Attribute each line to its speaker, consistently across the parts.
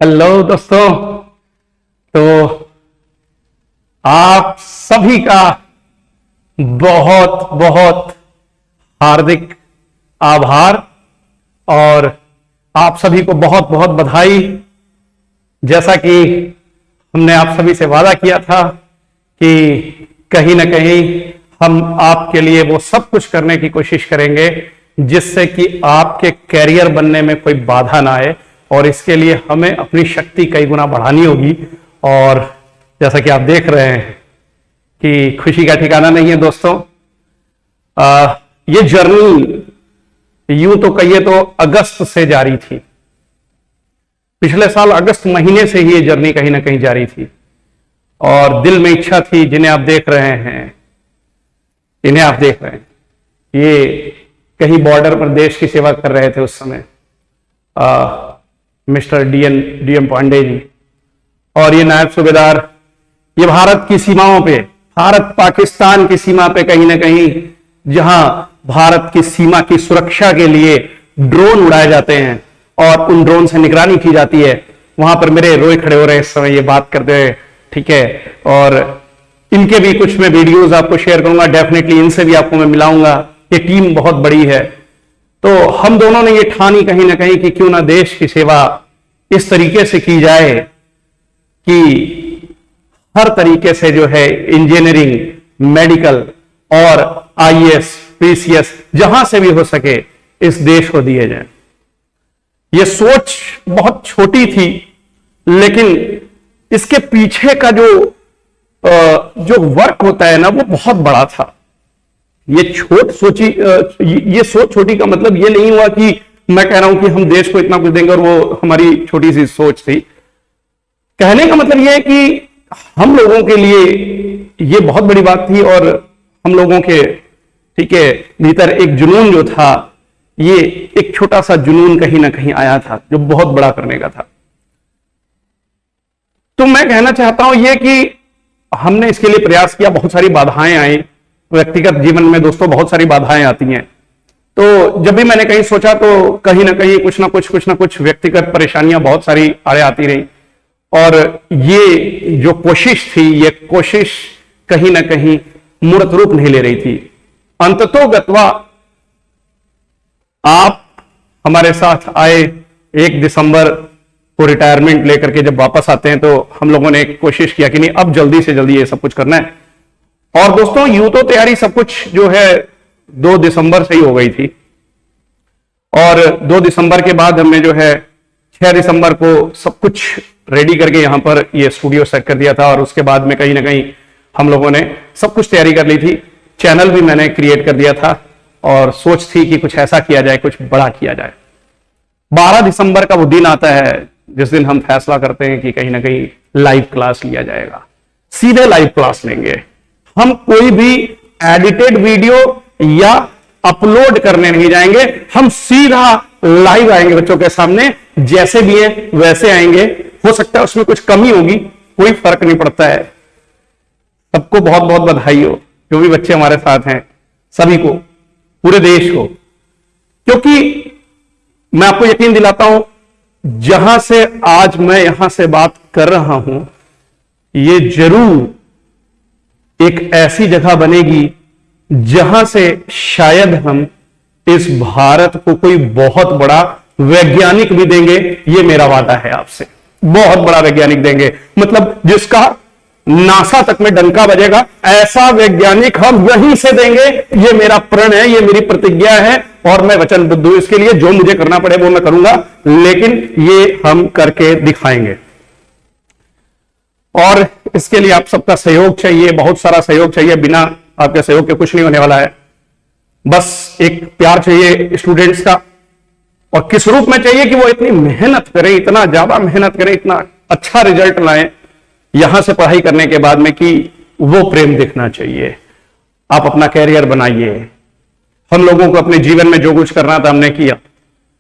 Speaker 1: Hello दोस्तों। तो आप सभी का बहुत बहुत हार्दिक आभार और आप सभी को बहुत बहुत बधाई। जैसा कि हमने आप सभी से वादा किया था कि कहीं ना कहीं हम आपके लिए वो सब कुछ करने की कोशिश करेंगे जिससे कि आपके कैरियर बनने में कोई बाधा ना आए, और इसके लिए हमें अपनी शक्ति कई गुना बढ़ानी होगी। और जैसा कि आप देख रहे हैं कि खुशी का ठिकाना नहीं है दोस्तों। ये जर्नी यूं तो कहिए तो अगस्त से जारी थी। पिछले साल अगस्त महीने से ही ये जर्नी कहीं ना कहीं जारी थी और दिल में इच्छा थी। जिन्हें आप देख रहे हैं, इन्हें आप देख रहे हैं, ये कहीं बॉर्डर पर देश की सेवा कर रहे थे उस समय, मिस्टर डीएम पांडे जी। और ये नायब सूबेदार, ये भारत की सीमाओं पे, भारत पाकिस्तान की सीमा पे कहीं ना कहीं, जहां भारत की सीमा की सुरक्षा के लिए ड्रोन उड़ाए जाते हैं और उन ड्रोन से निगरानी की जाती है, वहां पर मेरे रोए खड़े हो रहे हैं इस समय ये बात करते हुए, ठीक है। और इनके भी कुछ मैं वीडियोस आपको शेयर करूंगा, डेफिनेटली इनसे भी आपको मैं मिलाऊंगा। ये टीम बहुत बड़ी है। तो हम दोनों ने ये ठानी कहीं ना कहीं कि क्यों ना देश की सेवा इस तरीके से की जाए कि हर तरीके से जो है इंजीनियरिंग, मेडिकल और आईएएस, पीसीएस जहां से भी हो सके इस देश को दिए जाए। ये सोच बहुत छोटी थी, लेकिन इसके पीछे का जो वर्क होता है ना, वो बहुत बड़ा था। ये सोच छोटी का मतलब ये नहीं हुआ कि मैं कह रहा हूं कि हम देश को इतना कुछ देंगे और वो हमारी छोटी सी सोच थी। कहने का मतलब ये है कि हम लोगों के लिए ये बहुत बड़ी बात थी और हम लोगों के, ठीक है, भीतर एक जुनून जो था, ये एक छोटा सा जुनून कहीं ना कहीं आया था जो बहुत बड़ा करने का था। तो मैं कहना चाहता हूं ये कि हमने इसके लिए प्रयास किया, बहुत सारी बाधाएं आई। व्यक्तिगत जीवन में दोस्तों बहुत सारी बाधाएं आती हैं। तो जब भी मैंने कहीं सोचा तो कहीं ना कहीं कुछ ना कुछ व्यक्तिगत परेशानियां बहुत सारी आती रही। और ये जो कोशिश थी, ये कोशिश कहीं ना कहीं मूर्त रूप नहीं ले रही थी। अंततोगत्वा आप हमारे साथ आए। 1 दिसंबर को रिटायरमेंट लेकर के जब वापस आते हैं तो हम लोगों ने एक कोशिश किया कि नहीं, अब जल्दी से जल्दी ये सब कुछ करना है। और दोस्तों यूं तो तैयारी सब कुछ जो है 2 दिसंबर से ही हो गई थी, और 2 दिसंबर के बाद हमने जो है 6 दिसंबर को सब कुछ रेडी करके यहां पर ये स्टूडियो सेट कर दिया था। और उसके बाद में कहीं ना कहीं हम लोगों ने सब कुछ तैयारी कर ली थी। चैनल भी मैंने क्रिएट कर दिया था और सोच थी कि कुछ ऐसा किया जाए, कुछ बड़ा किया जाए। 12 दिसंबर का वो दिन आता है जिस दिन हम फैसला करते हैं कि कहीं ना कहीं लाइव क्लास लिया जाएगा। सीधे लाइव क्लास लेंगे हम, कोई भी एडिटेड वीडियो या अपलोड करने नहीं जाएंगे। हम सीधा लाइव आएंगे बच्चों के सामने, जैसे भी है वैसे आएंगे। हो सकता है उसमें कुछ कमी होगी, कोई फर्क नहीं पड़ता है। सबको बहुत बहुत बधाई हो, जो भी बच्चे हमारे साथ हैं, सभी को, पूरे देश को। क्योंकि मैं आपको यकीन दिलाता हूं, जहां से आज मैं यहां से बात कर रहा हूं, ये जरूर एक ऐसी जगह बनेगी जहां से शायद हम इस भारत को कोई बहुत बड़ा वैज्ञानिक भी देंगे। ये मेरा वादा है आपसे, बहुत बड़ा वैज्ञानिक देंगे, मतलब जिसका नासा तक में डंका बजेगा, ऐसा वैज्ञानिक हम यहीं से देंगे। ये मेरा प्रण है, ये मेरी प्रतिज्ञा है और मैं वचनबद्ध हूं इसके लिए। जो मुझे करना पड़े वो मैं करूंगा, लेकिन ये हम करके दिखाएंगे। और इसके लिए आप सबका सहयोग चाहिए, बहुत सारा सहयोग चाहिए। बिना आपके सहयोग के कुछ नहीं होने वाला है। बस एक प्यार चाहिए स्टूडेंट्स का, और किस रूप में चाहिए कि वो इतनी मेहनत करें, इतना ज्यादा मेहनत करें, इतना अच्छा रिजल्ट लाएं यहां से पढ़ाई करने के बाद में, कि वो प्रेम दिखना चाहिए। आप अपना कैरियर बनाइए। हम लोगों को अपने जीवन में जो कुछ करना था हमने किया।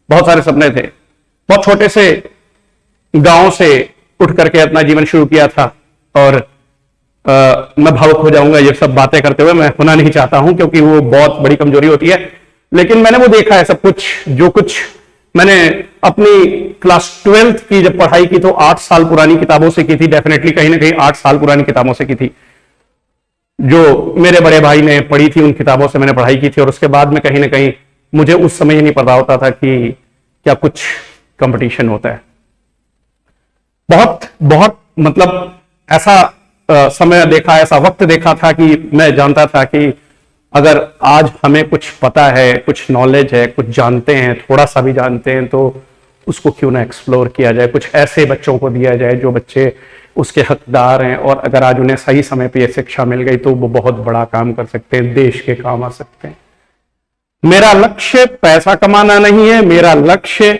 Speaker 1: बहुत सारे सपने थे, बहुत छोटे से गांव से उठ करके अपना जीवन शुरू किया था। और मैं भावुक हो जाऊंगा ये सब बातें करते हुए, मैं होना नहीं चाहता हूं क्योंकि वो बहुत बड़ी कमजोरी होती है। लेकिन मैंने वो देखा है सब कुछ, जो कुछ मैंने अपनी क्लास 12th की जब पढ़ाई की तो 8 साल पुरानी किताबों से की थी, डेफिनेटली कहीं ना कहीं 8 साल पुरानी किताबों से की थी। जो मेरे बड़े भाई ने पढ़ी थी उन किताबों से मैंने पढ़ाई की थी, और उसके बाद में कहीं ना कहीं मुझे उस समय ही नहीं पता होता था कि क्या कुछ कंपटीशन होता है। बहुत बहुत मतलब ऐसा समय देखा, ऐसा वक्त देखा था कि मैं जानता था कि अगर आज हमें कुछ पता है, कुछ नॉलेज है, कुछ जानते हैं, थोड़ा सा भी जानते हैं, तो उसको क्यों ना एक्सप्लोर किया जाए, कुछ ऐसे बच्चों को दिया जाए जो बच्चे उसके हकदार हैं, और अगर आज उन्हें सही समय पे ये शिक्षा मिल गई तो वो बहुत बड़ा काम कर सकते हैं, देश के काम आ सकते हैं। मेरा लक्ष्य पैसा कमाना नहीं है, मेरा लक्ष्य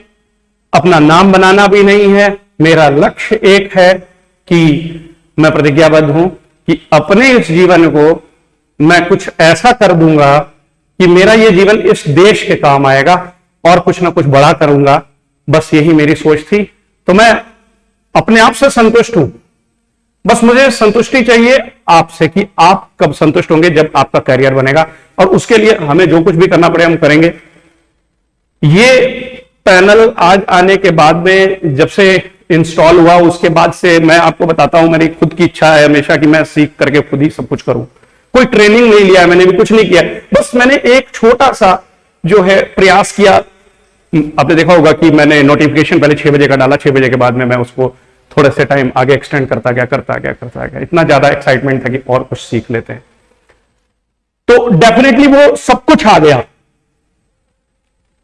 Speaker 1: अपना नाम बनाना भी नहीं है। मेरा लक्ष्य एक है कि मैं प्रतिज्ञाबद्ध हूं कि अपने इस जीवन को मैं कुछ ऐसा कर दूंगा कि मेरा ये जीवन इस देश के काम आएगा और कुछ ना कुछ बड़ा करूंगा। बस यही मेरी सोच थी। तो मैं अपने आप से संतुष्ट हूं। बस मुझे संतुष्टि चाहिए आपसे कि आप कब संतुष्ट होंगे, जब आपका करियर बनेगा, और उसके लिए हमें जो कुछ भी करना पड़े हम करेंगे। ये पैनल आज आने के बाद में जब से इंस्टॉल हुआ उसके बाद से मैं आपको बताता हूं, मेरी खुद की इच्छा है हमेशा कि मैं सीख करके खुद ही सब कुछ करूं। कोई ट्रेनिंग नहीं लिया, मैंने भी कुछ नहीं किया, बस मैंने एक छोटा सा जो है प्रयास किया। आपने देखा होगा कि मैंने नोटिफिकेशन पहले 6 बजे का डाला, 6 बजे के बाद में मैं उसको थोड़े से टाइम आगे एक्सटेंड करता गया। इतना ज्यादा एक्साइटमेंट था कि और कुछ सीख लेते हैं, तो डेफिनेटली वो सब कुछ आ गया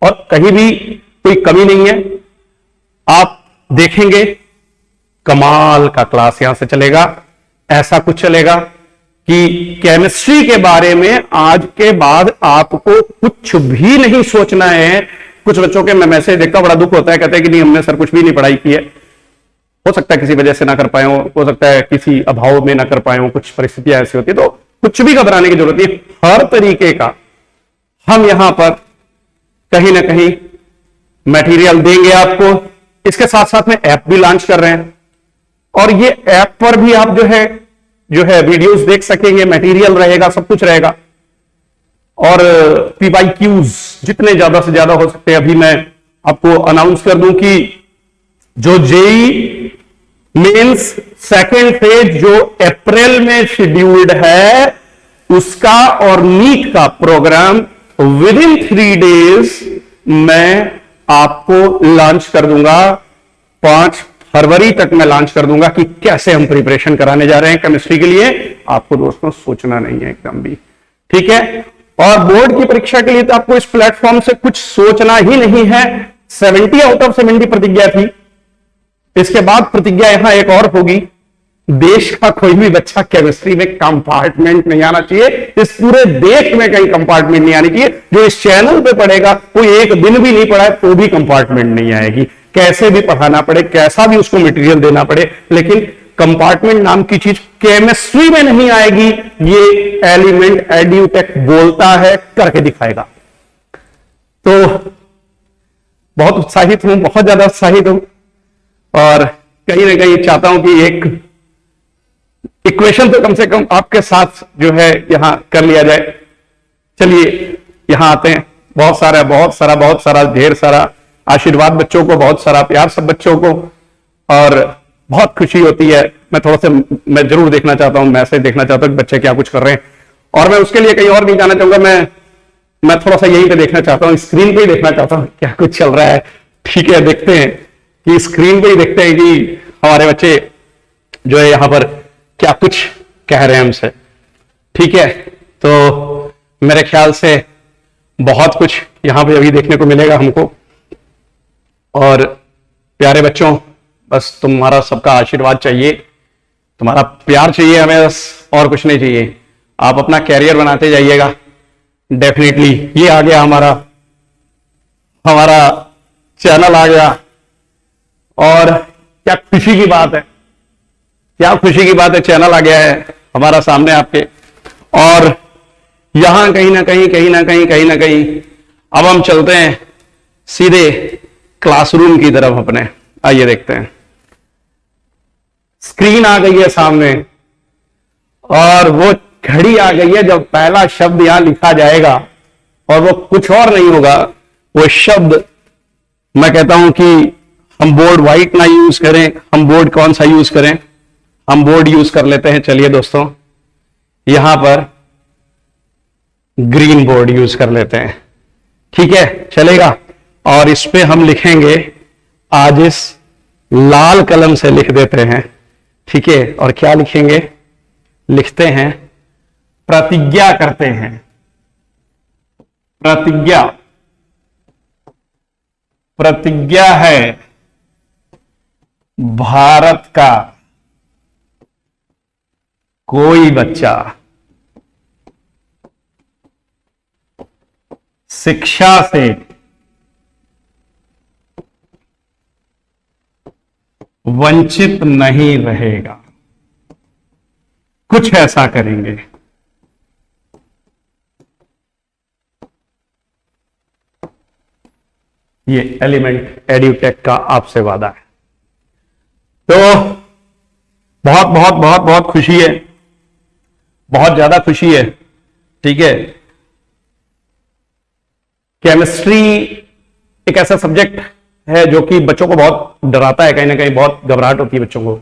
Speaker 1: और कहीं भी कोई कमी नहीं है। आप देखेंगे कमाल का क्लास यहां से चलेगा। ऐसा कुछ चलेगा कि केमिस्ट्री के बारे में आज के बाद आपको कुछ भी नहीं सोचना है। कुछ बच्चों के मैं मैसेज देखता हूं, बड़ा दुख होता है, कहते हैं कि नहीं हमने सर कुछ भी नहीं पढ़ाई की है। हो सकता है किसी वजह से ना कर पाए हो सकता है किसी अभाव में ना कर पाए हो, कुछ परिस्थितियां ऐसी होती है, तो कुछ भी घबराने की जरूरत नहीं। हर तरीके का हम यहां पर कहीं ना कहीं मटेरियल देंगे आपको। इसके साथ साथ में ऐप भी लॉन्च कर रहे हैं, और ये ऐप पर भी आप जो है वीडियोस देख सकेंगे, मटेरियल रहेगा, सब कुछ रहेगा। और PYQs जितने ज्यादा से ज्यादा हो सकते हैं। अभी मैं आपको अनाउंस कर दूं कि जो जेई मेंस सेकेंड फेज जो अप्रैल में शेड्यूल्ड है उसका और नीट का प्रोग्राम विद इन 3 डेज मैं आपको लॉन्च कर दूंगा। 5 फरवरी तक मैं लॉन्च कर दूंगा कि कैसे हम प्रिपरेशन कराने जा रहे हैं केमिस्ट्री के लिए। आपको दोस्तों सोचना नहीं है एकदम भी, ठीक है। और बोर्ड की परीक्षा के लिए तो आपको इस प्लेटफॉर्म से कुछ सोचना ही नहीं है। 70 आउट ऑफ 70 प्रतिज्ञा थी। इसके बाद प्रतिज्ञा यहां एक और होगी, देश का कोई भी बच्चा केमिस्ट्री में कंपार्टमेंट नहीं आना चाहिए। इस पूरे देश में कहीं कंपार्टमेंट नहीं आनी चाहिए। जो इस चैनल पे पढ़ेगा कोई एक दिन भी नहीं पढ़ा है तो भी कंपार्टमेंट नहीं आएगी। कैसे भी पढ़ाना पड़े, कैसा भी उसको मटेरियल देना पड़े, लेकिन कंपार्टमेंट नाम की चीज केमिस्ट्री में नहीं आएगी। ये एलिमेंट एड्यूटेक बोलता है, करके दिखाएगा। तो बहुत उत्साहित हूं, बहुत ज्यादा उत्साहित हूं, और कहीं ना कहीं चाहता हूं कि एक इक्वेशन तो कम से कम आपके साथ जो है यहां कर लिया जाए। चलिए यहां आते हैं। बहुत सारा ढेर सारा आशीर्वाद बच्चों को, बहुत सारा प्यार सब बच्चों को, और बहुत खुशी होती है। मैं जरूर देखना चाहता हूं, मैसेज देखना चाहता हूं कि बच्चे क्या कुछ कर रहे हैं, और मैं उसके लिए कहीं और नहीं जाना चाहूंगा। मैं थोड़ा सा यहीं पे देखना चाहता हूं, स्क्रीन पे ही देखना चाहता हूं क्या कुछ चल रहा है। ठीक है, देखते हैं कि स्क्रीन पे ही देखते हैं कि हमारे बच्चे जो है यहां पर क्या कुछ कह रहे हैं हमसे। ठीक है, तो मेरे ख्याल से बहुत कुछ यहां पे अभी देखने को मिलेगा हमको। और प्यारे बच्चों, बस तुम्हारा सबका आशीर्वाद चाहिए, तुम्हारा प्यार चाहिए हमें, बस और कुछ नहीं चाहिए। आप अपना कैरियर बनाते जाइएगा। डेफिनेटली ये आ गया, हमारा चैनल आ गया, और क्या खुशी की बात है, क्या खुशी की बात है, चैनल आ गया है हमारा सामने आपके। और यहां कहीं ना कहीं अब हम चलते हैं सीधे क्लासरूम की तरफ अपने। आइए देखते हैं। स्क्रीन आ गई है सामने, और वो घड़ी आ गई है जब पहला शब्द यहां लिखा जाएगा, और वो कुछ और नहीं होगा, वो शब्द मैं कहता हूं कि हम बोर्ड व्हाइट ना यूज करें, हम बोर्ड कौन सा यूज करें, हम बोर्ड यूज कर लेते हैं। चलिए दोस्तों, यहां पर ग्रीन बोर्ड यूज कर लेते हैं, ठीक है, चलेगा। और इस पे हम लिखेंगे, आज इस लाल कलम से लिख देते हैं, ठीक है। और क्या लिखेंगे, लिखते हैं प्रतिज्ञा करते हैं, प्रतिज्ञा, प्रतिज्ञा है भारत का कोई बच्चा शिक्षा से वंचित नहीं रहेगा। कुछ ऐसा करेंगे। ये एलिमेंट एड्यूटेक का आपसे वादा है। तो बहुत बहुत बहुत बहुत खुशी है, बहुत ज्यादा खुशी है, ठीक है। केमिस्ट्री एक ऐसा सब्जेक्ट है जो कि बच्चों को बहुत डराता है, कहीं ना कहीं बहुत घबराहट होती है बच्चों को।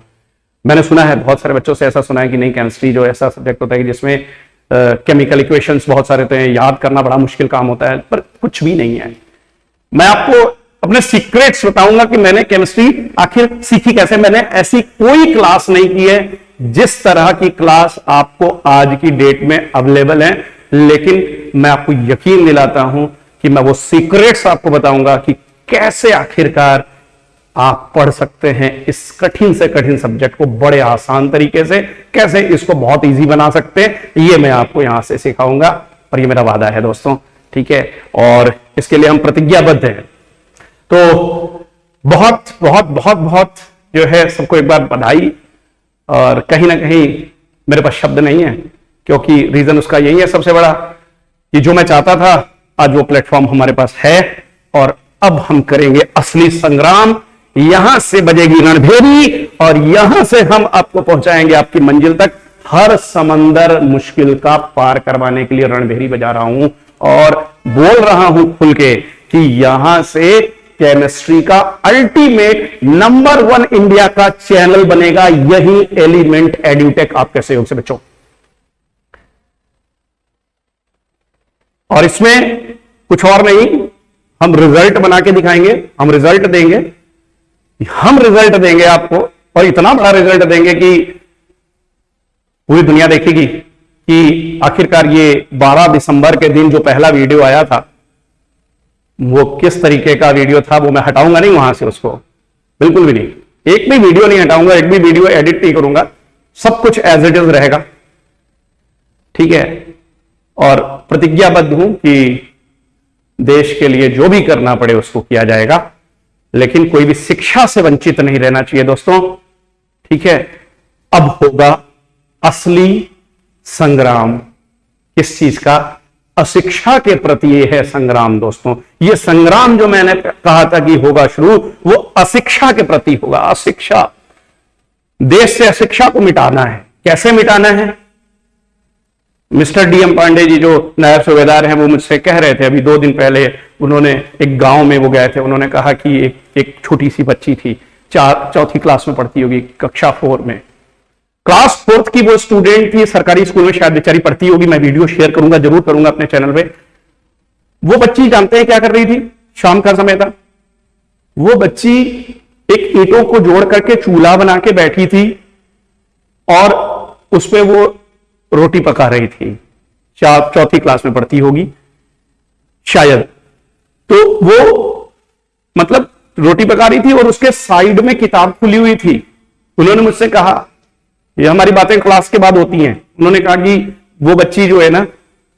Speaker 1: मैंने सुना है, बहुत सारे बच्चों से ऐसा सुना है कि नहीं, केमिस्ट्री जो ऐसा सब्जेक्ट होता है कि जिसमें केमिकल इक्वेशंस बहुत सारे होते हैं, याद करना बड़ा मुश्किल काम होता है, पर कुछ भी नहीं है। मैं आपको अपने सीक्रेट्स बताऊंगा कि मैंने केमिस्ट्री आखिर सीखी कैसे। मैंने ऐसी कोई क्लास नहीं की है जिस तरह की क्लास आपको आज की डेट में अवेलेबल है, लेकिन मैं आपको यकीन दिलाता हूं कि मैं वो सीक्रेट्स आपको बताऊंगा कि कैसे आखिरकार आप पढ़ सकते हैं इस कठिन से कठिन सब्जेक्ट को बड़े आसान तरीके से, कैसे इसको बहुत इजी बना सकते हैं, ये मैं आपको यहां से सिखाऊंगा। और ये मेरा वादा है दोस्तों, ठीक है। और इसके लिए हम प्रतिज्ञाबद्ध हैं। तो बहुत बहुत बहुत बहुत जो है सबको एक बार बधाई। और कहीं ना कहीं मेरे पास शब्द नहीं है, क्योंकि रीजन उसका यही है सबसे बड़ा कि जो मैं चाहता था आज वो प्लेटफॉर्म हमारे पास है। और अब हम करेंगे असली संग्राम। यहां से बजेगी रणभेरी और यहां से हम आपको पहुंचाएंगे आपकी मंजिल तक। हर समंदर मुश्किल का पार करवाने के लिए रणभेरी बजा रहा हूं और बोल रहा हूं खुल के कि यहां से केमिस्ट्री का अल्टीमेट नंबर 1 इंडिया का चैनल बनेगा, यही एलिमेंट एड्यूटेक आपके सहयोग से बच्चों। और इसमें कुछ और नहीं, हम रिजल्ट बना के दिखाएंगे, हम रिजल्ट देंगे, हम रिजल्ट देंगे आपको। और इतना बड़ा रिजल्ट देंगे कि पूरी दुनिया देखेगी कि आखिरकार ये 12 दिसंबर के दिन जो पहला वीडियो आया था वो किस तरीके का वीडियो था। वो मैं हटाऊंगा नहीं वहां से, उसको बिल्कुल भी नहीं, एक भी वीडियो नहीं हटाऊंगा, एक भी वीडियो एडिट नहीं करूंगा, सब कुछ एज इट इज रहेगा, ठीक है। और प्रतिज्ञाबद्ध हूं कि देश के लिए जो भी करना पड़े उसको किया जाएगा, लेकिन कोई भी शिक्षा से वंचित नहीं रहना चाहिए दोस्तों, ठीक है। अब होगा असली संग्राम। किस चीज का? अशिक्षा के प्रति यह है संग्राम दोस्तों। यह संग्राम जो मैंने कहा था कि होगा शुरू, वो अशिक्षा के प्रति होगा। अशिक्षा, देश से अशिक्षा को मिटाना है। कैसे मिटाना है? मिस्टर डीएम पांडे जी जो नायब सूबेदार हैं वो मुझसे कह रहे थे, अभी 2 दिन पहले उन्होंने एक गांव में वो गए थे, उन्होंने कहा कि एक छोटी सी बच्ची थी, 4th क्लास में पढ़ती होगी, कक्षा 4 में, क्लास 4th की वो स्टूडेंट थी, सरकारी स्कूल में शायद बेचारी पढ़ती होगी। मैं वीडियो शेयर करूंगा, जरूर करूंगा अपने चैनल पे। वो बच्ची जानते हैं क्या कर रही थी? शाम का समय था, वो बच्ची एक ईंटों को जोड़ करके चूल्हा बना के बैठी थी और उसपे वो रोटी पका रही थी। 4th क्लास में पढ़ती होगी शायद। तो वो मतलब रोटी पका रही थी और उसके साइड में किताब खुली हुई थी। उन्होंने मुझसे कहा, ये हमारी बातें क्लास के बाद होती हैं, उन्होंने कहा कि वो बच्ची जो है ना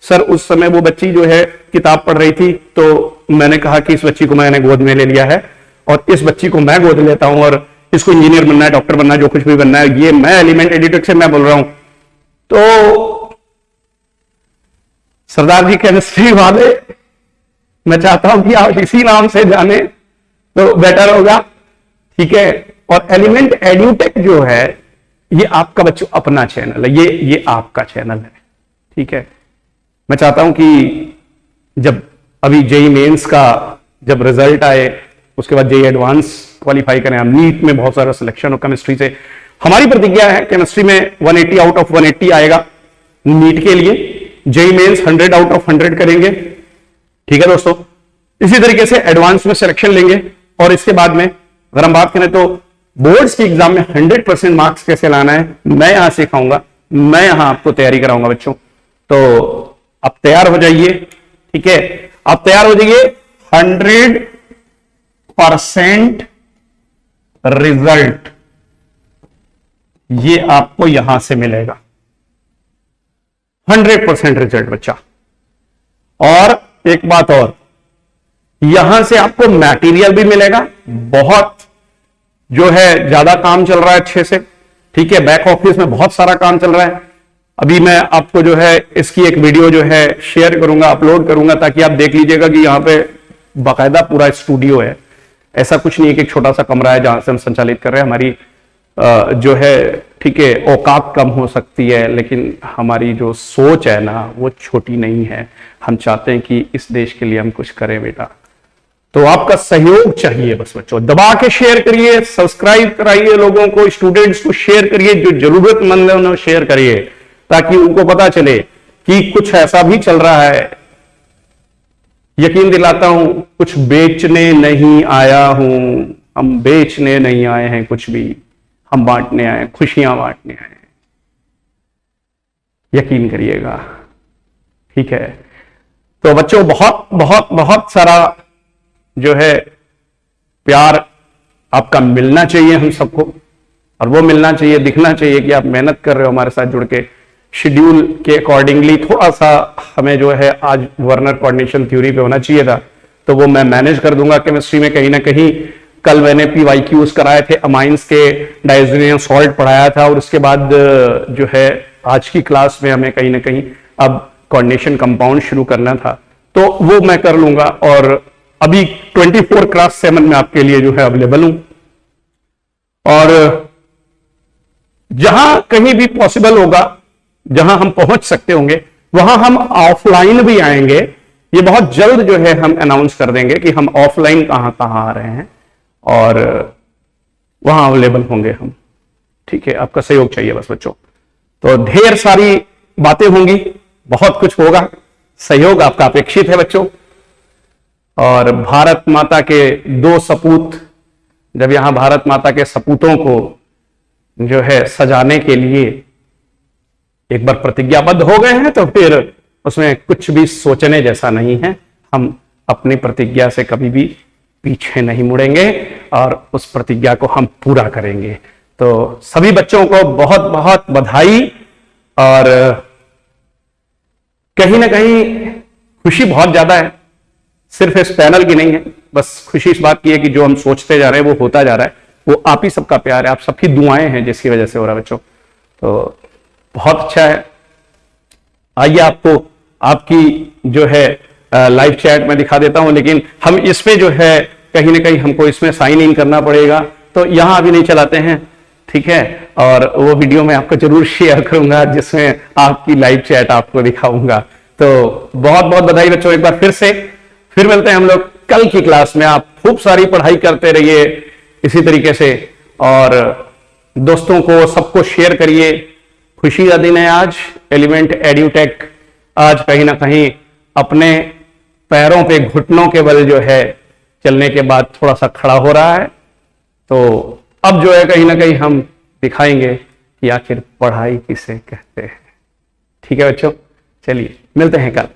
Speaker 1: सर, उस समय वो बच्ची जो है किताब पढ़ रही थी, तो मैंने कहा कि इस बच्ची को मैंने गोद में ले लिया है और इस बच्ची को मैं गोद लेता हूं और इसको इंजीनियर बनना है, डॉक्टर बनना है, जो कुछ भी बनना है। ये मैं एलिमेंट एडिटेक से मैं बोल रहा हूं। तो सरदार जी केमिस्ट्री वाले, मैं चाहता हूं कि आप इसी नाम से जाने तो बेटर होगा, ठीक है। और एलिमेंट एड्यूटेक जो है ये आपका बच्चों अपना चैनल है, ये आपका चैनल है, ठीक है। मैं चाहता हूं कि जब अभी जेईई मेंस का जब रिजल्ट आए उसके बाद जेई एडवांस क्वालिफाई करें, हम नीट में बहुत सारा सिलेक्शन हो केमिस्ट्री से। हमारी प्रतिज्ञा है केमिस्ट्री में 180 आउट ऑफ 180 आएगा नीट के लिए, जेई मेंस 100 आउट ऑफ 100 करेंगे, ठीक है दोस्तों। इसी तरीके से एडवांस में सिलेक्शन लेंगे, और इसके बाद में अगर हम बात करें तो बोर्ड्स के एग्जाम में 100% मार्क्स कैसे लाना है मैं यहां सिखाऊंगा, मैं यहां आपको तैयारी कराऊंगा बच्चों। तो आप तैयार हो जाइए, ठीक है, आप तैयार हो जाइए। 100% रिजल्ट ये आपको यहां से मिलेगा, 100% रिजल्ट बच्चा। और एक बात और, यहां से आपको मटेरियल भी मिलेगा, बहुत जो है ज्यादा काम चल रहा है अच्छे से, ठीक है, बैक ऑफिस में बहुत सारा काम चल रहा है। अभी मैं आपको जो है इसकी एक वीडियो जो है शेयर करूंगा, अपलोड करूंगा, ताकि आप देख लीजिएगा कि यहां पे बाकायदा पूरा स्टूडियो है, ऐसा कुछ नहीं है कि एक छोटा सा कमरा है जहां से हम संचालित कर रहे हैं। हमारी जो है, ठीक है, औकात कम हो सकती है, लेकिन हमारी जो सोच है ना वो छोटी नहीं है। हम चाहते हैं कि इस देश के लिए हम कुछ करें बेटा, तो आपका सहयोग चाहिए बस बच्चों। दबा के शेयर करिए, सब्सक्राइब कराइए लोगों को, स्टूडेंट्स को शेयर करिए, जो जरूरतमंद है उन्हें शेयर करिए, ताकि उनको पता चले कि कुछ ऐसा भी चल रहा है। यकीन दिलाता हूं, कुछ बेचने नहीं आया हूं, हम बेचने नहीं आए हैं कुछ भी, हम बांटने आए हैं, खुशियां बांटने आए हैं, यकीन करिएगा, ठीक है। तो बच्चों बहुत बहुत बहुत सारा जो है प्यार आपका मिलना चाहिए हम सबको, और वो मिलना चाहिए, दिखना चाहिए कि आप मेहनत कर रहे हो हमारे साथ जुड़ के। शेड्यूल के अकॉर्डिंगली थोड़ा सा हमें जो है आज वर्नर कोऑर्डिनेशन थ्योरी पे होना चाहिए था, तो वो मैं मैनेज कर दूंगा केमिस्ट्री में कहीं ना कहीं। कल मैंने PYQs कराए थे, अमाइंस के डाइजोनियम सॉल्ट पढ़ाया था, और उसके बाद जो है आज की क्लास में हमें कहीं ना कहीं अब कोऑर्डिनेशन कंपाउंड शुरू करना था, तो वो मैं कर लूंगा। और अभी 24/7 में आपके लिए जो है अवेलेबल हूं, और जहां कहीं भी पॉसिबल होगा, जहां हम पहुंच सकते होंगे, वहां हम ऑफलाइन भी आएंगे। ये बहुत जल्द जो है हम अनाउंस कर देंगे कि हम ऑफलाइन कहां कहां आ रहे हैं, और वहां अवेलेबल होंगे हम, ठीक है। आपका सहयोग चाहिए बस बच्चों। तो ढेर सारी बातें होंगी, बहुत कुछ होगा, सहयोग आपका अपेक्षित है बच्चों। और भारत माता के 2 सपूत, जब यहां भारत माता के सपूतों को जो है सजाने के लिए एक बार प्रतिज्ञाबद्ध हो गए हैं, तो फिर उसमें कुछ भी सोचने जैसा नहीं है। हम अपनी प्रतिज्ञा से कभी भी पीछे नहीं मुड़ेंगे, और उस प्रतिज्ञा को हम पूरा करेंगे। तो सभी बच्चों को बहुत बहुत बधाई, और कहीं ना कहीं खुशी बहुत ज्यादा है, सिर्फ इस पैनल की नहीं है, बस खुशी इस बात की है कि जो हम सोचते जा रहे हैं वो होता जा रहा है। वो आप ही सबका प्यार है, आप सबकी दुआएं हैं जिसकी वजह से हो रहा है बच्चों। तो बहुत अच्छा है। आइए आपको आपकी जो है लाइव चैट में दिखा देता हूं, लेकिन हम इसमें जो है कहीं ना कहीं हमको इसमें साइन इन करना पड़ेगा, तो यहां अभी नहीं चलाते हैं, ठीक है। और वो वीडियो मैं आपको जरूर शेयर करूंगा जिसमें आपकी लाइव चैट आपको दिखाऊंगा। तो बहुत बहुत बधाई बच्चों एक बार फिर से। फिर मिलते हैं हम लोग कल की क्लास में। आप खूब सारी पढ़ाई करते रहिए इसी तरीके से, और दोस्तों को सबको शेयर करिए। खुशी का दिन है आज, एलिमेंट एड्यूटेक आज कहीं ना कहीं अपने पैरों पे, घुटनों के बल जो है चलने के बाद थोड़ा सा खड़ा हो रहा है। तो अब जो है कहीं ना कहीं हम दिखाएंगे कि आखिर पढ़ाई किसे कहते हैं। ठीक है बच्चों, चलिए मिलते हैं कल।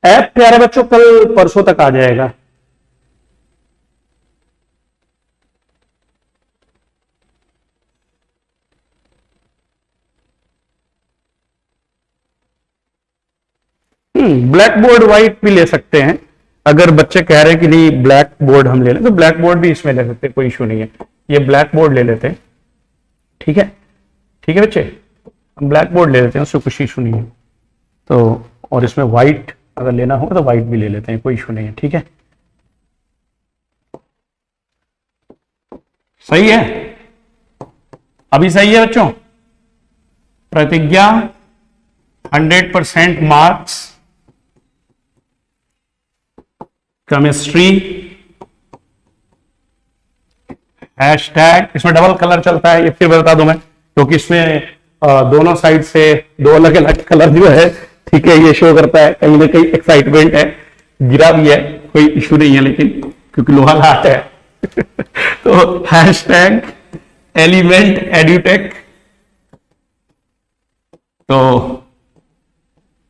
Speaker 1: ऐप प्यारे बच्चों कल परसों तक आ जाएगा। ब्लैक बोर्ड व्हाइट भी ले सकते हैं, अगर बच्चे कह रहे हैं कि नहीं ब्लैक बोर्ड हम ले लें, तो ब्लैक बोर्ड भी इसमें ले सकते हैं, कोई इशू नहीं है। ये ब्लैक बोर्ड ले लेते हैं, ठीक है, ठीक है बच्चे, हम ब्लैक बोर्ड ले लेते हैं, उससे कुछ इशू नहीं है। तो और इसमें व्हाइट अगर लेना होगा तो व्हाइट भी ले लेते हैं, कोई इशू नहीं है, ठीक है। सही है, अभी सही है बच्चों। प्रतिज्ञा 100% मार्क्स केमिस्ट्री, हैशटैग, इसमें डबल कलर चलता है, ये फिर बता दूं मैं, क्योंकि इसमें दोनों साइड से दो अलग अलग कलर जो है, ठीक है, ये शो करता है, कहीं ना कहीं एक्साइटमेंट है, गिरा भी है, कोई इशू नहीं है, लेकिन क्योंकि लोहा लाट है तो हैशटैग एलिमेंट एड्यूटेक, तो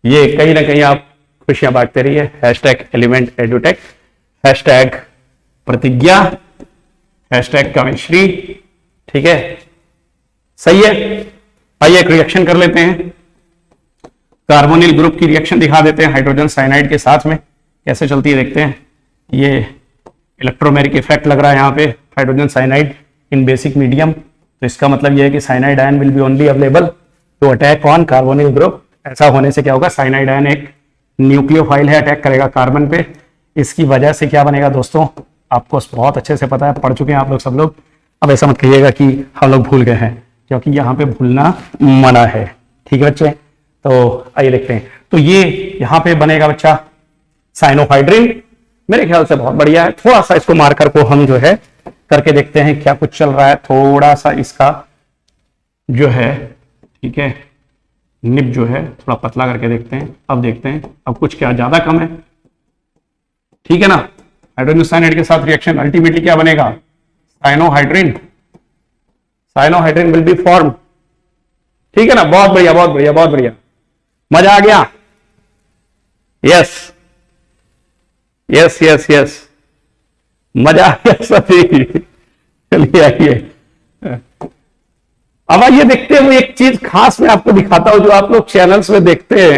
Speaker 1: ये कहीं ना कहीं आप खुशियां बांटते रहिए, हैशटैग एलिमेंट एड्यूटेक, हैशटैग प्रतिज्ञा, हैशटैग केमिस्ट्री, ठीक है, सही है। आइए एक रिएक्शन कर लेते हैं, कार्बोनिल ग्रुप की रिएक्शन दिखा देते हैं हाइड्रोजन साइनाइड के साथ में, कैसे चलती है देखते हैं। ये इलेक्ट्रोमेरिक इफेक्ट लग रहा है यहाँ पे, hydrogen cyanide in basic medium, तो इसका मतलब ये है कि cyanide ion will be only available to attack on carbonyl group. ऐसा होने से क्या होगा, साइनाइड आयन एक न्यूक्लियोफाइल है, अटैक करेगा कार्बन पे, इसकी वजह से क्या बनेगा दोस्तों, आपको बहुत अच्छे से पता है, पढ़ चुके हैं आप लोग सब लोग, अब ऐसा मत कहिएगा कि हम लोग भूल गए हैं, क्योंकि यहाँ पे भूलना मना है, ठीक है बच्चे। तो आइए देखते हैं, तो ये यहाँ पे बनेगा बच्चा साइनोहाइड्रिन, मेरे ख्याल से बहुत बढ़िया है। थोड़ा सा इसको मार्कर को हम जो है करके देखते हैं क्या कुछ चल रहा है, थोड़ा सा इसका जो है, ठीक है, निब जो है थोड़ा पतला करके देखते हैं। अब देखते हैं अब कुछ क्या ज्यादा कम है, ठीक है ना। हाइड्रोजन साइनाइड के साथ रिएक्शन अल्टीमेटली क्या बनेगा, cyanohydrin, cyanohydrin will be form, ठीक है ना। बहुत बढ़िया बहुत बढ़िया बहुत बढ़िया, मजा आ गया, यस यस यस यस, मजा आ गया सभी। चलिए आइए अब आइए देखते हैं, एक चीज खास मैं आपको दिखाता हूं जो आप लोग चैनल्स में देखते हैं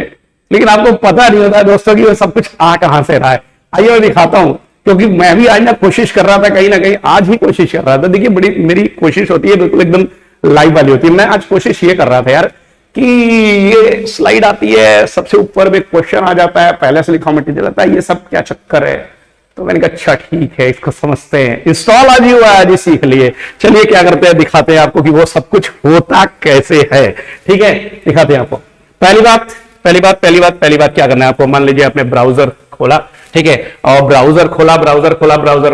Speaker 1: लेकिन आपको पता नहीं होता है दोस्तों कि वो सब कुछ आ कहां से रहा है। आइए मैं दिखाता हूं, क्योंकि मैं भी आज ना कोशिश कर रहा था, कहीं ना कहीं आज ही कोशिश कर रहा था। देखिए बड़ी मेरी कोशिश होती है, बिल्कुल एकदम लाइव वाली होती है। मैं आज कोशिश ये कर रहा था यार कि ये स्लाइड आती है, सबसे ऊपर में क्वेश्चन आ जाता है, पहले से लिखा मटेरियल आता है, ये सब क्या चक्कर है। तो मैंने कहा अच्छा ठीक है, इसको समझते हैं, इंस्टॉल आज ही हुआ है, आज ही सीख लिए। चलिए क्या करते हैं, दिखाते हैं आपको कि वो सब कुछ होता कैसे है, ठीक है, दिखाते हैं आपको। पहली बात क्या करना है आपको, मान लीजिए आपने ब्राउजर खोला, ठीक है, और ब्राउजर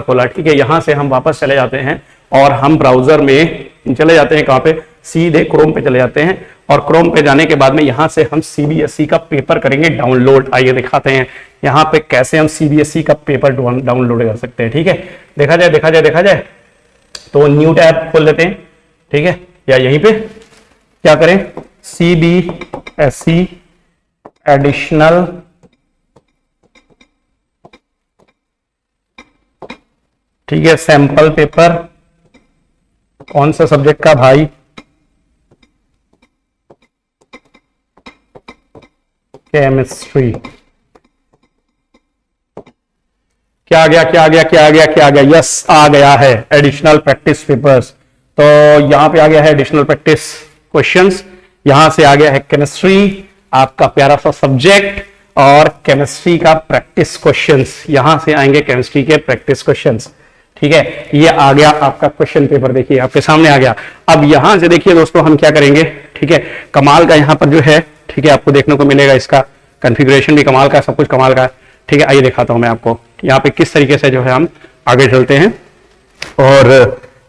Speaker 1: खोला, ठीक है, यहां से हम वापस चले जाते हैं और हम ब्राउजर में चले जाते हैं, कहां पे, सीधे क्रोम पे चले जाते हैं, और क्रोम पे जाने के बाद में यहां से हम सीबीएसई का पेपर करेंगे डाउनलोड। आइए दिखाते हैं यहां पे कैसे हम सीबीएसई का पेपर डाउनलोड कर सकते हैं, ठीक है। देखा जाए तो न्यू टैब खोल लेते हैं, ठीक है, या यहीं पे क्या करें, सीबीएसई एडिशनल ठीक है सैंपल पेपर, कौन सा सब्जेक्ट का भाई, केमिस्ट्री। क्या आ गया, यस आ गया है एडिशनल प्रैक्टिस पेपर्स। तो यहां पे आ गया है एडिशनल प्रैक्टिस क्वेश्चंस, यहां से आ गया है केमिस्ट्री, आपका प्यारा सा सब्जेक्ट, और केमिस्ट्री का प्रैक्टिस क्वेश्चंस, यहां से आएंगे केमिस्ट्री के प्रैक्टिस क्वेश्चंस, ठीक है। ये आ गया आपका क्वेश्चन पेपर, देखिए आपके सामने आ गया। अब यहां से देखिए दोस्तों हम क्या करेंगे, ठीक है, कमाल का यहां पर जो है, ठीक है, आपको देखने को मिलेगा, इसका कॉन्फ़िगरेशन भी कमाल का, सब कुछ कमाल का, ठीक है। आइए दिखाता हूं मैं आपको यहाँ पे किस तरीके से जो है हम आगे चलते हैं। और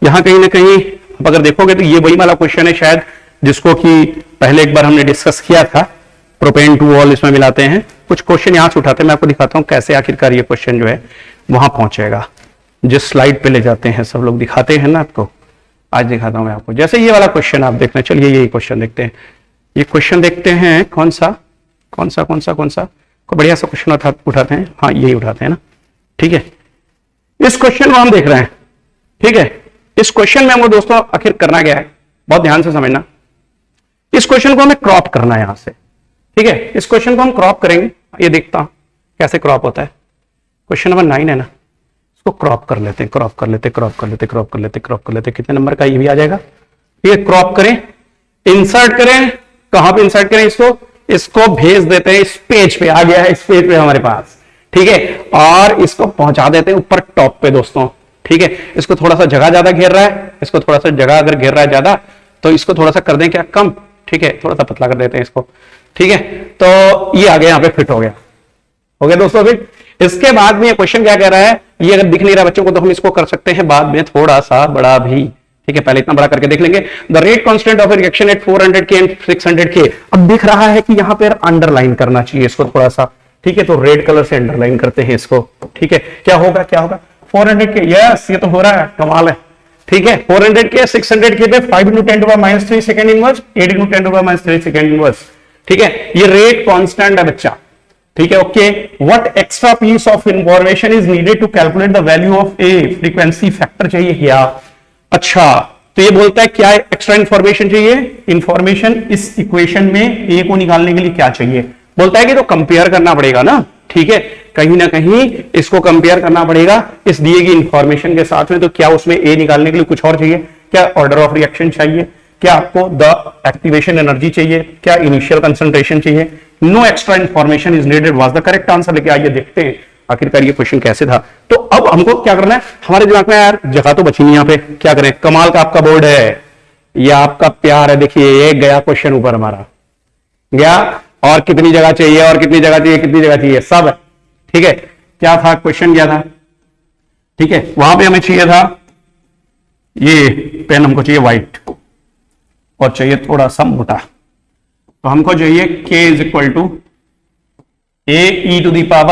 Speaker 1: यहाँ कहीं ना कहीं अगर देखोगे तो ये वही वाला क्वेश्चन है शायद जिसको कि पहले एक बार हमने डिस्कस किया था, प्रोपेन टू ऑल इसमें मिलाते हैं, कुछ क्वेश्चन यहाँ से उठाते हैं। मैं आपको दिखाता हूँ कैसे आखिरकार ये क्वेश्चन जो है वहां पहुंचेगा, जिस स्लाइड पे ले जाते हैं सब लोग दिखाते हैं ना आपको, आज दिखाता हूं मैं आपको। जैसे ये वाला क्वेश्चन आप देखना, चलिए ये क्वेश्चन देखते हैं, ये क्वेश्चन देखते हैं, कौन सा को बढ़िया सा क्वेश्चन उठाते हैं, हाँ यही उठाते हैं ना, ठीक है। इस क्वेश्चन को हम देख रहे हैं, ठीक है। इस क्वेश्चन में हमको दोस्तों आखिर करना क्या है, बहुत ध्यान से समझना। इस क्वेश्चन को हमें क्रॉप करना है यहां से, ठीक है। इस क्वेश्चन को हम क्रॉप करेंगे, ये देखता हूं कैसे क्रॉप होता है। क्वेश्चन नंबर 9 है ना, इसको क्रॉप कर लेते हैं, कितने नंबर का ये भी आ जाएगा। ये क्रॉप करें, इंसर्ट करें, कहां पे इंसर्ट करें, इसको भेज देते हैं इस पेज पे, आ गया है इस पेज पे हमारे पास, ठीक है। और इसको पहुंचा देते हैं ऊपर टॉप पे दोस्तों, ठीक है। इसको थोड़ा सा जगह ज्यादा घेर रहा है, इसको थोड़ा सा जगह अगर घेर रहा है ज्यादा तो इसको थोड़ा सा कर दें क्या कम, ठीक है, थोड़ा सा पतला कर देते हैं इसको, ठीक है। तो ये आगे यहाँ पे फिट हो गया, हो गया दोस्तों फिट। इसके बाद में ये क्वेश्चन क्या कह रहा है, ये अगर दिख नहीं रहा बच्चों को तो हम इसको कर सकते हैं बाद में थोड़ा सा बड़ा भी, ठीक है, पहले इतना बड़ा करके देख लेंगे। The rate constant of reaction at 400 के एंड 600 के। अब दिख रहा है कि यहां पर अंडरलाइन करना चाहिए इसको थोड़ा सा, ठीक है, तो रेड कलर से अंडरलाइन करते हैं इसको, ठीक है। क्या होगा, क्या होगा, 400 के, यस ये तो हो रहा है, कमाल है, ठीक है। 400 के 600 के पे 5 × 10⁻³ सेकंड इनवर्स, 8 × 10⁻³ सेकंड इनवर्स, ठीक है। ये रेट कांस्टेंट है बच्चा, ठीक है, okay. What extra piece of information is needed to calculate the value of A, frequency factor चाहिए क्या? अच्छा, तो ये बोलता है क्या एक्स्ट्रा इंफॉर्मेशन चाहिए, इंफॉर्मेशन इस इक्वेशन में ए को निकालने के लिए क्या चाहिए, बोलता है कि तो कंपेयर करना पड़ेगा ना, ठीक है, कहीं ना कहीं इसको कंपेयर करना पड़ेगा इस दिए गई इंफॉर्मेशन के साथ में। तो क्या उसमें ए निकालने के लिए कुछ और चाहिए, क्या ऑर्डर ऑफ रिएक्शन चाहिए, क्या आपको द एक्टिवेशन एनर्जी चाहिए, क्या इनिशियल कंसंट्रेशन चाहिए? No extra information is needed was the correct answer. लेके आइए देखते हैं आखिरकार ये क्वेश्चन कैसे था। तो अब हमको क्या करना है, हमारे दिमाग में यार जगह तो बची नहीं, यहाँ पे क्या करें, कमाल का आपका बोर्ड है, ये आपका प्यार है, देखिए ये गया क्वेश्चन ऊपर हमारा गया, और कितनी जगह चाहिए, और कितनी जगह चाहिए, कितनी जगह चाहिए, सब है, ठीक है। क्या था क्वेश्चन, क्या था, ठीक है, वहां पे हमें चाहिए था ये पेन, हमको चाहिए व्हाइट और चाहिए थोड़ा सा मोटा, तो हमको चाहिए k is equal to (a e⁻⁻⁻RT)।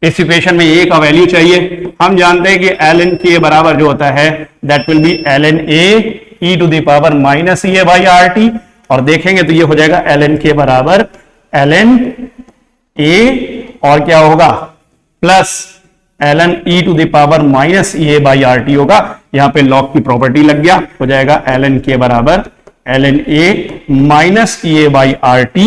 Speaker 1: इस इक्वेशन में a का वैल्यू चाहिए, हम जानते हैं कि ln k बराबर जो होता है that will B ln a e⁻⁻⁻RT, और देखेंगे तो ये हो जाएगा ln k बराबर ln a और क्या होगा प्लस ln e⁻⁻⁻RT होगा। यहां पे लॉग की प्रॉपर्टी लग गया, हो जाएगा ln k बराबर ln a -e/RT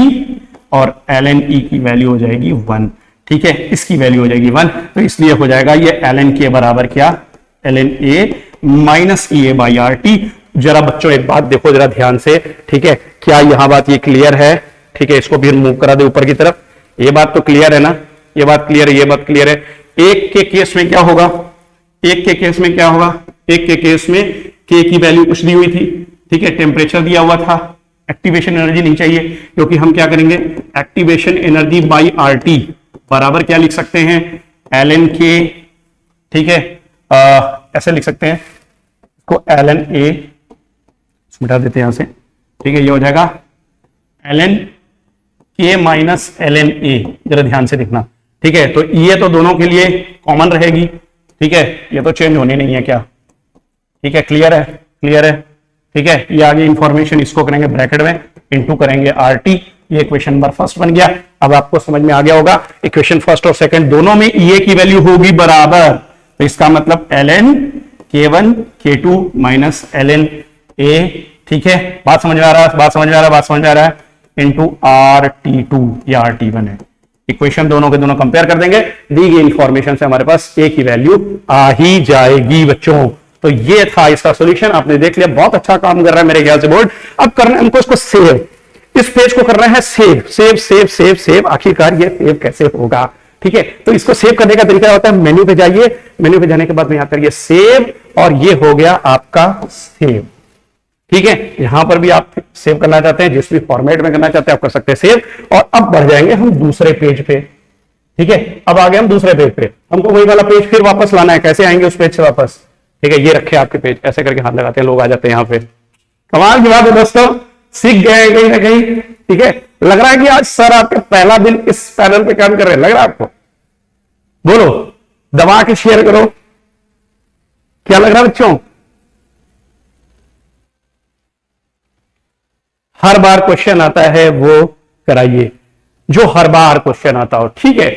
Speaker 1: और ln e की वैल्यू हो जाएगी 1, ठीक है, इसकी वैल्यू हो जाएगी 1, तो इसलिए हो जाएगा ये ln k बराबर क्या, ln a -e/RT। जरा बच्चों एक बात देखो जरा ध्यान से, ठीक है, क्या यहां बात ये क्लियर है, ठीक है, इसको भी मूव करा दे ऊपर की तरफ, ये बात तो क्लियर है ना, ये बात क्लियर है, ये बात क्लियर है। एक के केस में क्या होगा, एक के केस में क्या होगा, एक के केस में k की वैल्यू कुछ दी हुई थी, ठीक है, टेम्परेचर दिया हुआ था, एक्टिवेशन एनर्जी नहीं चाहिए, क्योंकि हम क्या करेंगे, एक्टिवेशन एनर्जी बाई RT बराबर क्या लिख सकते हैं, ln k, ठीक है, ऐसे लिख सकते हैं इसको, ln a मिटा देते हैं यहां से, ठीक है, ये हो जाएगा ln k minus ln a, जरा ध्यान से देखना, ठीक है। तो ये तो दोनों के लिए कॉमन रहेगी, ठीक है, ये तो चेंज होने नहीं है क्या, ठीक है, क्लियर है, क्लियर है, ठीक है। ये आगे इंफॉर्मेशन इसको करेंगे ब्रैकेट में, इनटू करेंगे RT, ये इक्वेशन नंबर फर्स्ट बन गया। अब आपको समझ में आ गया होगा इक्वेशन फर्स्ट और सेकंड दोनों में E की वैल्यू होगी बराबर, तो इसका मतलब ln k1 k2 minus ln a, ठीक है, बात समझ में आ रहा है, बात समझ में आ रहा है, बात समझ में आ रहा है, इंटू RT2 या RT1 है। इक्वेशन दोनों के दोनों कंपेयर कर देंगे, दी गई इंफॉर्मेशन से हमारे पास A की वैल्यू आ ही जाएगी बच्चों। तो ये था इसका सॉल्यूशन, आपने देख लिया, बहुत अच्छा काम कर रहा है मेरे ख्याल से बोर्ड। अब करना है हमको इसको सेव, इस पेज को करना है save, save save save save, आखिरकार ये सेव कैसे होगा, ठीक है। तो इसको सेव करने का तरीका होता है, मेन्यू पे जाइए, मेन्यू पे जाने के बाद में यहां करिए सेव, और ये हो गया आपका सेव, ठीक है। यहां पर भी आप सेव करना चाहते हैं, जिस भी फॉर्मेट में करना चाहते हैं आप कर सकते हैं सेव। और अब बढ़ जाएंगे हम दूसरे पेज पे, ठीक है, अब आ गए हम दूसरे पेज पे, हमको वही वाला पेज फिर वापस लाना है, कैसे आएंगे उस पेज से वापस, ठीक है, ये रखे आपके पेज, ऐसे करके हाथ लगाते हैं लोग, आ जाते हैं यहाँ पे। कमाल की बात है दोस्तों, सीख गए कहीं ना कहीं, ठीक है। लग रहा है कि आज सर आपके पहला दिन इस पैनल पे काम कर रहे हैं, लग रहा है आपको, बोलो, दबा के शेयर करो, क्या लग रहा है बच्चों? हर बार क्वेश्चन आता है वो कराइए, जो हर बार क्वेश्चन आता हो, ठीक है।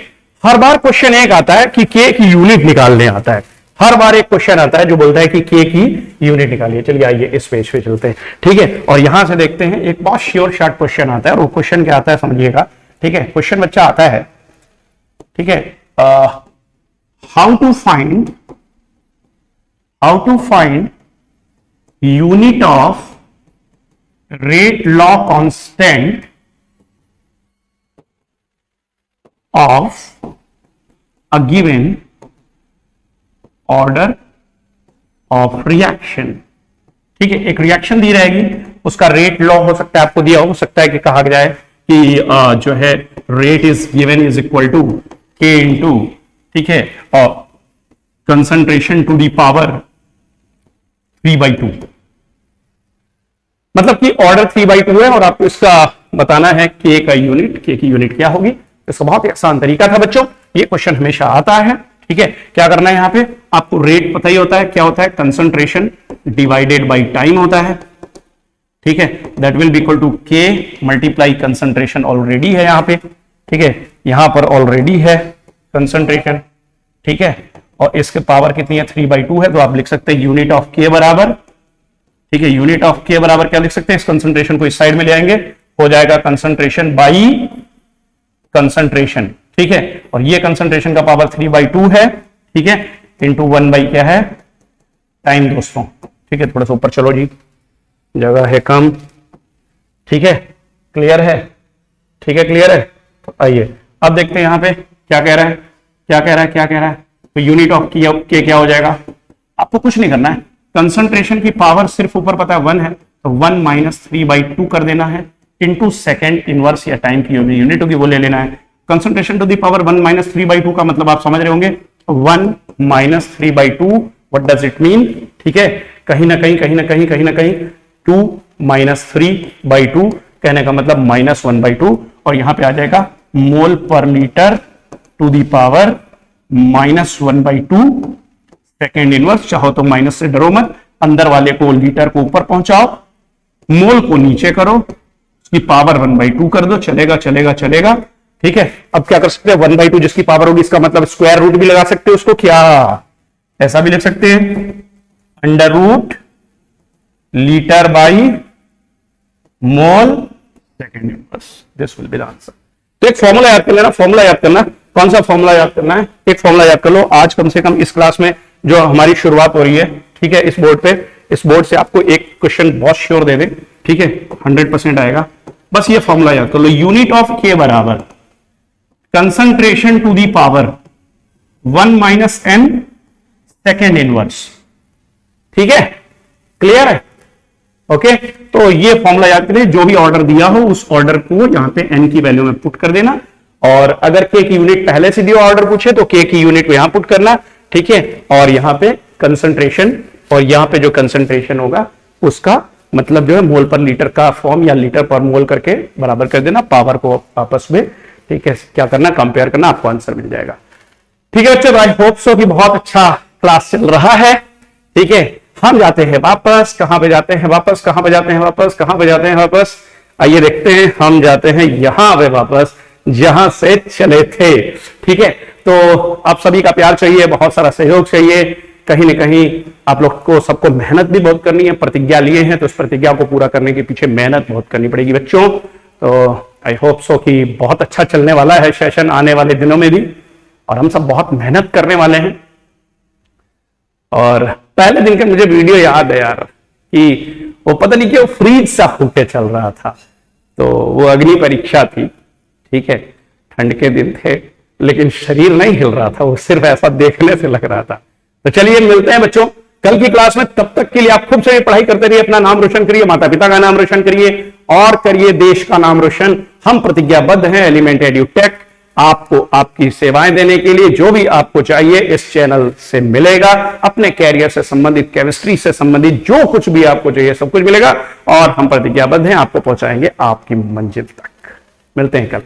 Speaker 1: हर बार क्वेश्चन एक आता है कि के की यूनिट निकालने आता है, हर बार एक क्वेश्चन आता है जो बोलता है कि के की यूनिट निकालिए। चलिए आइए इस पेज पे चलते हैं, ठीक है, और यहां से देखते हैं एक बहुत श्योर शॉर्ट क्वेश्चन आता है, और वो क्वेश्चन क्या आता है समझिएगा, ठीक है। क्वेश्चन बच्चा आता है, ठीक है, how to find unit of rate law constant of a given order of reaction, ठीक है, एक रिएक्शन दी रहेगी, उसका रेट लॉ हो सकता है आपको दिया हो सकता है कि कहा जाए कि जो है rate is given is equal to K into, ठीक है, और कंसंट्रेशन टू दी पावर 3/2, मतलब कि ऑर्डर 3/2 है और आपको इसका बताना है के का यूनिट, के की यूनिट क्या होगी। इसका बहुत ही आसान तरीका था बच्चों, ये क्वेश्चन हमेशा आता है। ठीक है, क्या करना है यहां पे, आपको रेट पता ही होता है, क्या होता है, कंसंट्रेशन डिवाइडेड बाय टाइम होता है। ठीक है, that will be equal to K multiply concentration already है यहां पे। ठीक है, यहां पर ऑलरेडी है कंसंट्रेशन। ठीक है, और इसके पावर कितनी है, 3/2 है, तो आप लिख सकते हैं यूनिट ऑफ के बराबर, ठीक है, यूनिट ऑफ के बराबर क्या लिख सकते हैं, इस कंसंट्रेशन को इस साइड में ले आएंगे, हो जाएगा कंसंट्रेशन बाई कंसंट्रेशन। ठीक है, और ये कंसंट्रेशन का पावर 3/2 है। ठीक है, इंटू 1 बाई क्या है, टाइम दोस्तों। ठीक है, थोड़ा सा ऊपर चलो जी, जगह है कम। ठीक है, क्लियर है, ठीक है, क्लियर है। तो आइए अब देखते हैं यहां पे क्या कह रहा है, क्या कह रहा है, क्या कह रहा है। तो यूनिट ऑफ के क्या हो जाएगा, आपको कुछ नहीं करना है, कंसंट्रेशन की पावर सिर्फ ऊपर पता है 1 है, तो 1 माइनस 3/2 कर देना है, इंटू सेकेंड इनवर्स या टाइम की यूनिट होगी वो ले लेना है। Concentration to the power 1 minus 3/2 का मतलब आप समझ रहे होंगे, 1 minus 3/2 what does it mean. ठीक है, कहीं ना कहीं 2 माइनस 3/2 कहने का मतलब -1/2, और यहां पे आ जाएगा mole per litre to the power -1/2 second inverse. चाहो तो माइनस से डरो मत, अंदर वाले को लीटर को ऊपर पहुंचाओ, मोल को नीचे करो, उसकी पावर 1/2 कर दो, चलेगा चलेगा चलेगा। ठीक है, अब क्या कर सकते हैं, 1/2 जिसकी पावर होगी इसका मतलब स्क्वायर रूट भी लगा सकते हो उसको, क्या ऐसा भी लिख सकते हैं, under root litre by mole second inverse, this will be the answer. तो एक फॉर्मूला याद कर लेना, फॉर्मूला याद करना, कौन सा फॉर्मूला याद करना है, एक फॉर्मूला याद कर लो आज कम से कम इस क्लास में जो हमारी शुरुआत हो रही है। ठीक है, इस बोर्ड पे, इस बोर्ड से आपको एक क्वेश्चन बहुत श्योर दे दे, ठीक है, 100% आएगा। बस ये फॉर्मूला याद कर लो, यूनिट ऑफ के बराबर concentration to the power 1 minus n second inverse. ठीक है, क्लियर है, ओके। तो ये फॉर्मूला याद करिए, जो भी ऑर्डर दिया हो उस ऑर्डर को यहां पे n की वैल्यू में पुट कर देना, और अगर k की यूनिट पहले से दिया ऑर्डर पूछे तो k की यूनिट को यहां पुट करना। ठीक है, और यहां पे कंसंट्रेशन, और यहां पे जो कंसंट्रेशन होगा उसका मतलब जो है मोल पर लीटर का फॉर्म या लीटर पर मोल करके बराबर कर देना, पावर को आपस में, ठीक है, क्या करना, कंपेयर करना, आपको आंसर मिल जाएगा। ठीक है बच्चों, आई होप सो कि बहुत अच्छा क्लास चल रहा है। ठीक है, हम जाते हैं वापस, कहां पे जाते हैं वापस, कहां पे जाते हैं वापस, कहां पे जाते हैं वापस, आइए देखते हैं, हम जाते हैं यहां पे वापस जहां से चले थे। ठीक है, तो आप सभी का प्यार चाहिए, बहुत सारा सहयोग चाहिए, कहीं ना कहीं आप लोग को सबको मेहनत भी बहुत करनी है, प्रतिज्ञा लिए हैं तो उस प्रतिज्ञा को पूरा करने के पीछे मेहनत बहुत करनी पड़ेगी बच्चों। तो आई होप सो कि बहुत अच्छा चलने वाला है सेशन आने वाले दिनों में भी, और हम सब बहुत मेहनत करने वाले हैं। और पहले दिन के मुझे वीडियो याद है यार, कि वो पता नहीं क्यों फ्रीज सा होके चल रहा था, तो वो अग्नि परीक्षा थी। ठीक है, ठंड के दिन थे लेकिन शरीर नहीं हिल रहा था, वो सिर्फ ऐसा देखने से लग रहा था। तो चलिए मिलते हैं बच्चों कल की क्लास में, तब तक के लिए आप खूब सारी पढ़ाई करते रहिए, अपना नाम रोशन करिए, माता पिता का नाम रोशन करिए और करिए देश का नाम रोशन। हम प्रतिज्ञाबद्ध हैं एलिमेंट एड्यूटेक आपको आपकी सेवाएं देने के लिए, जो भी आपको चाहिए इस चैनल से मिलेगा, अपने कैरियर से संबंधित, केमिस्ट्री से संबंधित जो कुछ भी आपको चाहिए सब कुछ मिलेगा, और हम प्रतिज्ञाबद्ध हैं आपको पहुंचाएंगे आपकी मंजिल तक। मिलते हैं कल।